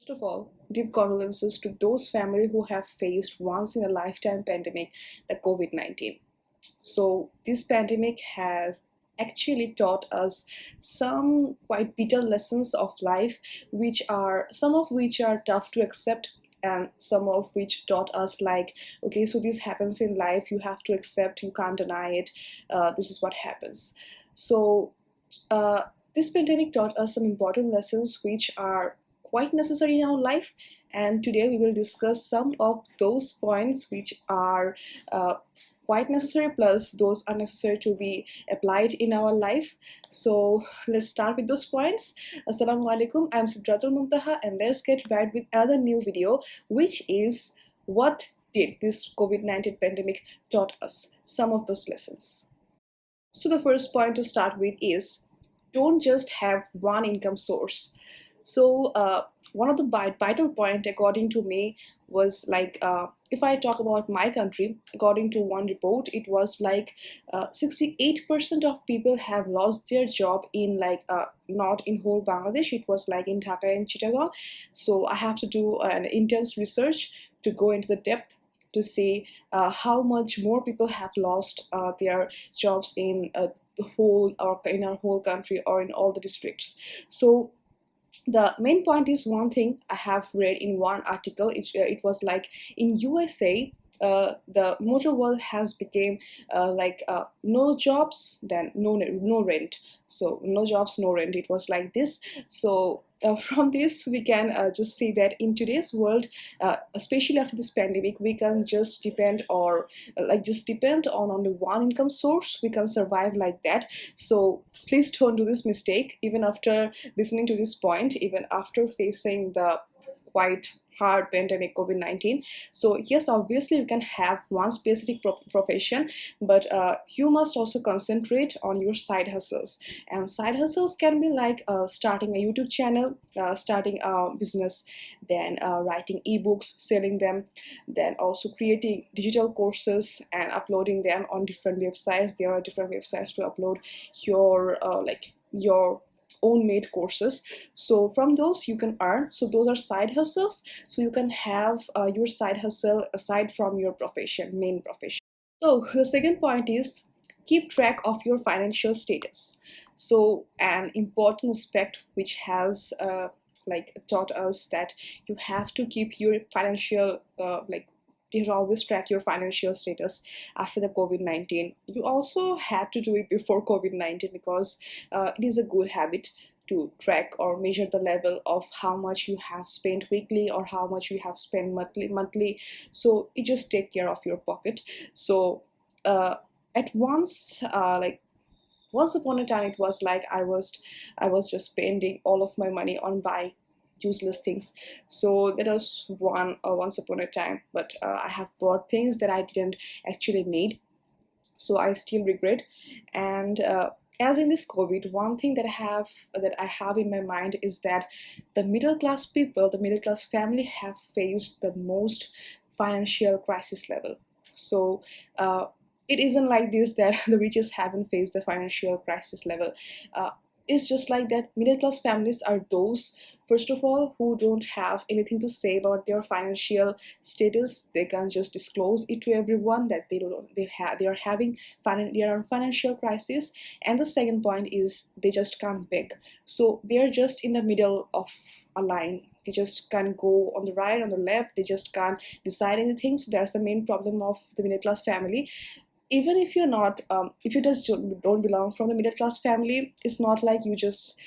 First of all, deep condolences to those families who have faced once in a lifetime pandemic, the COVID-19. So this pandemic has actually taught us some quite bitter lessons of life, which are some of which are tough to accept, and some of which taught us like, okay, so this happens in life, you have to accept, you can't deny it, this is what happens. So uh, this pandemic taught us some important lessons which are quite necessary in our life, and today we will discuss some of those points which are uh, quite necessary, plus those are necessary to be applied in our life. So let's start with those points. Assalamu alaikum, I'm Sidratul Montaha, and let's get right with another new video, which is what did this COVID-19 pandemic taught us, some of those lessons. So the first point to start with is, don't just have one income source. So one of the vital point according to me was like, if I talk about my country, according to one report, it was like 68% of people have lost their job in like not in whole Bangladesh, it was like in Dhaka and Chittagong. So I have to do an intense research to go into the depth to see how much more people have lost their jobs in a whole, or in our whole country, or in all the districts. So the main point is one thing I have read in one article. It was like in USA, the motor world has become like no jobs, then no rent. So no jobs, no rent. It was like this. So from this we can just see that in today's world, especially after this pandemic, we can just depend, or like just depend on only one income source. We can survive like that. So please don't do this mistake, even after listening to this point, even after facing the quite hard pandemic COVID-19. So yes, obviously you can have one specific profession, but you must also concentrate on your side hustles. And side hustles can be like starting a YouTube channel, starting a business, then writing ebooks, selling them, then also creating digital courses and uploading them on different websites. There are different websites to upload your like your own made courses. So from those you can earn. So those are side hustles. So you can have your side hustle aside from your profession, main profession. So the second point is, keep track of your financial status. So an important aspect which has like taught us that you have to keep your financial like you should always track your financial status after the COVID-19. You also had to do it before COVID-19, because it is a good habit to track or measure the level of how much you have spent weekly or how much you have spent monthly. So it just take care of your pocket. So at once, like once upon a time, it was like I was just spending all of my money on buying useless things. So that was once upon a time, but I have bought things that I didn't actually need, so I still regret. And as in this COVID, one thing that I have in my mind is that the middle class people, the middle class family, have faced the most financial crisis level. So it isn't like this that the richest haven't faced the financial crisis level. Uh, it's just like that middle class families are those, first of all, who don't have anything to say about their financial status. They can just disclose it to everyone that they are having they are in financial crisis. And the second point is, they just can't beg. So they're just in the middle of a line. They just can't go on the right, on the left. They just can't decide anything. So that's the main problem of the middle class family. Even if you're not if you just don't belong from the middle class family, it's not like you'll just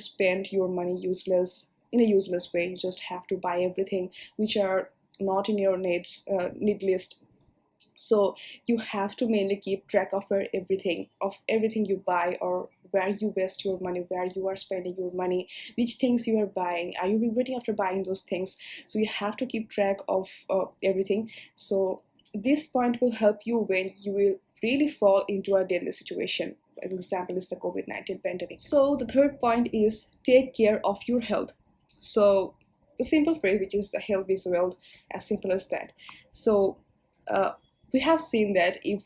spend your money in a useless way. You just have to buy everything which are not in your need list. So you have to mainly keep track of everything you buy, or where you waste your money, where you are spending your money, which things you are buying, are you regretting after buying those things. So you have to keep track of everything. So this point will help you when you will really fall into a deadly situation. An example is the COVID-19 pandemic. So the third point is, take care of your health. So the simple phrase, which is the health is wealth, as simple as that. So we have seen that if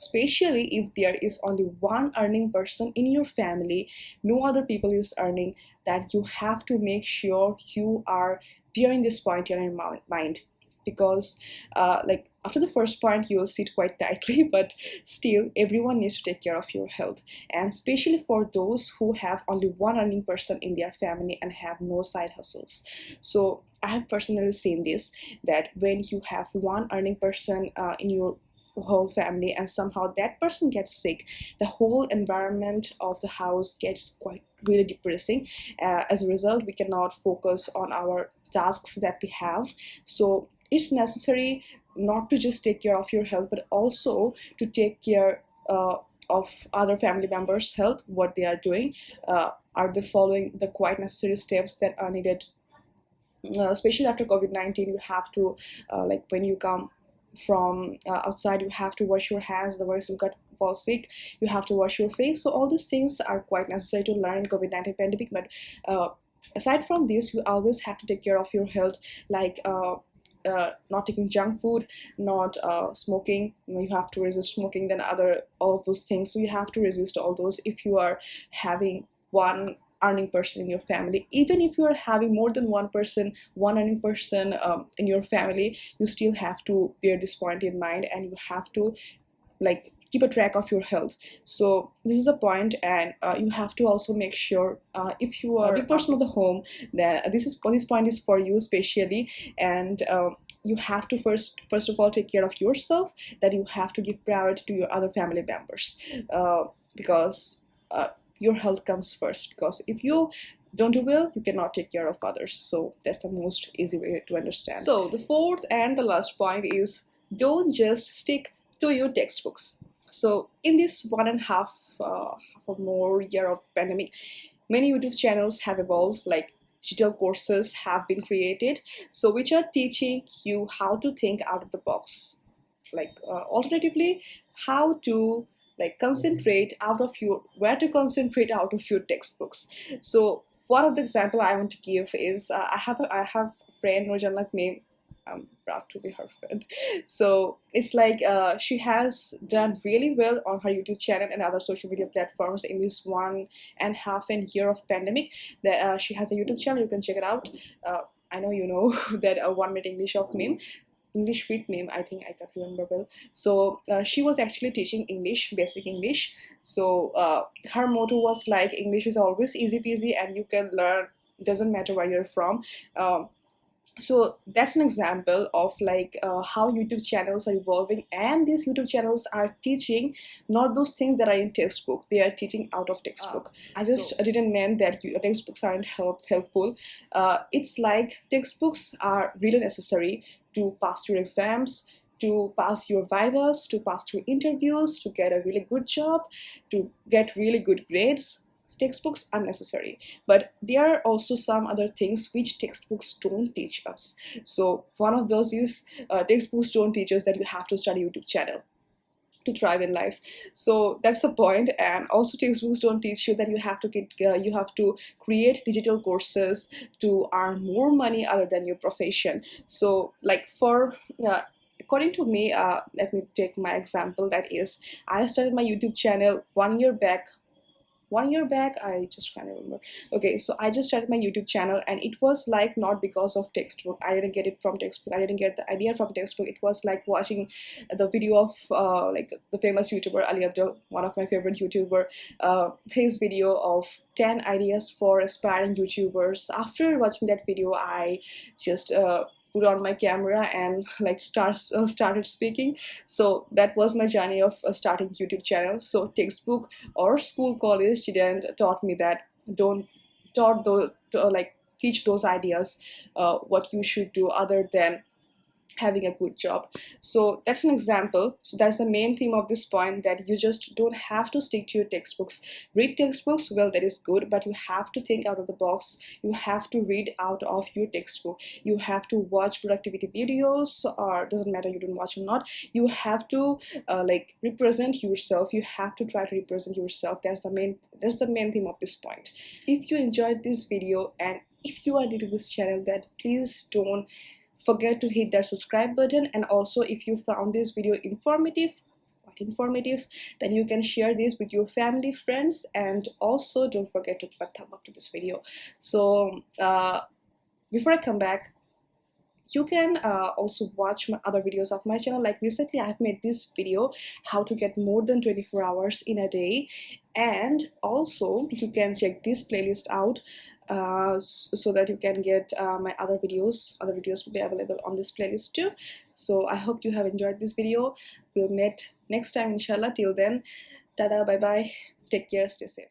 especially if there is only one earning person in your family, no other people is earning, that you have to make sure you are bearing this point in your mind. Because like after the first point you will sit quite tightly, but still everyone needs to take care of your health, and especially for those who have only one earning person in their family and have no side hustles. So I have personally seen this, that when you have one earning person in your whole family and somehow that person gets sick, the whole environment of the house gets quite really depressing. As a result, we cannot focus on our tasks that we have. So it's necessary not to just take care of your health, but also to take care of other family members' health, what they are doing. Are they following the quite necessary steps that are needed? Especially after COVID-19, you have to, like when you come from outside, you have to wash your hands, otherwise you got fall sick. You have to wash your face. So all these things are quite necessary to learn in COVID-19 pandemic. But aside from this, you always have to take care of your health, like not taking junk food, not smoking. You have to resist smoking, then other all of those things. So you have to resist all those if you are having one earning person in your family. Even if you are having more than one person, one earning person in your family, you still have to bear this point in mind, and you have to like keep a track of your health. So this is a point, and you have to also make sure if you are a big person of the home, that this point is for you especially. And you have to first of all take care of yourself, that you have to give priority to your other family members, because your health comes first. Because if you don't do well, you cannot take care of others. So that's the most easy way to understand. So the fourth and the last point is, don't just stick to your textbooks. So in this 1.5 half or more year of pandemic, many YouTube channels have evolved, like digital courses have been created, so which are teaching you how to think out of the box, like alternatively how to like concentrate out of your where to concentrate out of your textbooks. So one of the example I want to give is I have a friend Nurjanna's name. I'm proud to be her friend. So it's like she has done really well on her YouTube channel and other social media platforms in this 1.5 year of pandemic. That she has a YouTube channel, you can check it out. I know you know that 1 minute English of meme, English with meme, I think I can't remember well. So she was actually teaching English, basic English. So her motto was like, English is always easy peasy and you can learn, doesn't matter where you're from. So that's an example of like how YouTube channels are evolving, and these YouTube channels are teaching not those things that are in textbook, they are teaching out of textbook. I just didn't mean that textbooks aren't helpful. It's like textbooks are really necessary to pass your exams, to pass your vivas, to pass through interviews, to get a really good job, to get really good grades. Textbooks are necessary, but there are also some other things which textbooks don't teach us. So one of those is textbooks don't teach us that you have to start a YouTube channel to thrive in life. So that's the point. And also textbooks don't teach you that you have to create digital courses to earn more money other than your profession. So like for according to me, let me take my example. That is, I started my YouTube channel 1 year back. 1 year back, I just can't remember. Okay, so I just started my YouTube channel, and it was like not because of textbook. I didn't get it from textbook, I didn't get the idea from textbook. It was like watching the video of like the famous YouTuber Ali Abdul, one of my favorite YouTuber, his video of 10 ideas for aspiring YouTubers. After watching that video, I just put on my camera and like started speaking. So that was my journey of starting YouTube channel. So textbook or school college didn't taught me that. Don't taught those like teach those ideas what you should do other than having a good job. So that's an example. So that's the main theme of this point, that you just don't have to stick to your textbooks. Read textbooks, well, that is good, but you have to think out of the box. You have to read out of your textbook. You have to watch productivity videos, or doesn't matter you don't watch or not. You have to like represent yourself. You have to try to represent yourself. That's the main theme of this point. If you enjoyed this video, and if you are new to this channel, then please don't forget to hit that subscribe button. And also, if you found this video informative, informative, then you can share this with your family, friends, and also don't forget to give a thumb up to this video. So before I come back, you can also watch my other videos of my channel. Like recently I have made this video, how to get more than 24 hours in a day, and also you can check this playlist out so that you can get my other videos will be available on this playlist too. So I hope you have enjoyed this video. We'll meet next time inshallah. Till then, tada, bye bye, take care, stay safe.